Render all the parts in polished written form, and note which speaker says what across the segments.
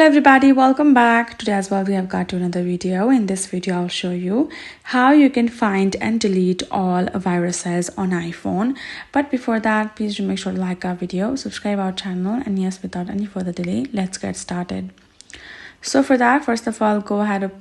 Speaker 1: Hello everybody, welcome back. Today as well we have got to another video. In this video I'll show you how you can find and delete all viruses on iPhone. But before that, please do make sure to like our video, subscribe our channel, and yes, without any further delay, let's get started. So for that, first of all, go ahead and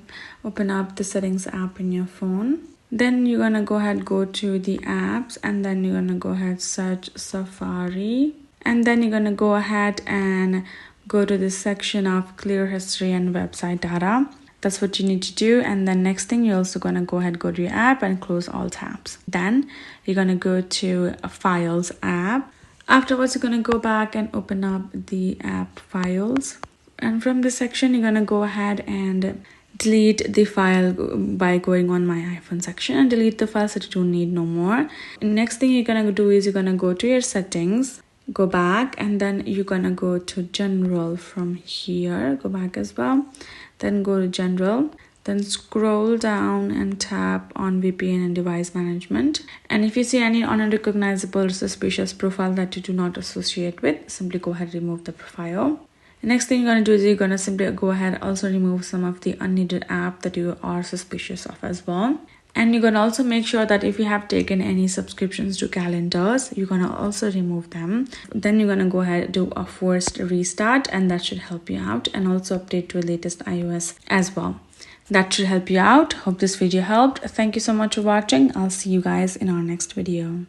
Speaker 1: open up the settings app in your phone. Then you're gonna go ahead, go to the apps, and then you're gonna go ahead, search Safari, and then you're gonna go ahead and go to this section of clear history and website data. That's what you need to do. And then next thing, you're also gonna go ahead, go to your app and close all tabs. Then you're gonna go to a files app. Afterwards, you're gonna go back and open up the app files. And from this section, you're gonna go ahead and delete the file by going on my iPhone section and delete the files that you don't need no more. And next thing you're gonna do is you're gonna go to your settings, go back, and then you're gonna go to general. From here, go back as well, then go to general, then scroll down and tap on VPN and device management. And if you see any unrecognizable or suspicious profile that you do not associate with, simply go ahead and remove the profile. The next thing you're going to do is you're going to simply go ahead and also remove some of the unneeded app that you are suspicious of as well. And you're going to also make sure that if you have taken any subscriptions to calendars, you're going to also remove them. Then you're going to go ahead and do a forced restart, and that should help you out, and also update to the latest iOS as well. That should help you out. Hope this video helped. Thank you so much for watching. I'll see you guys in our next video.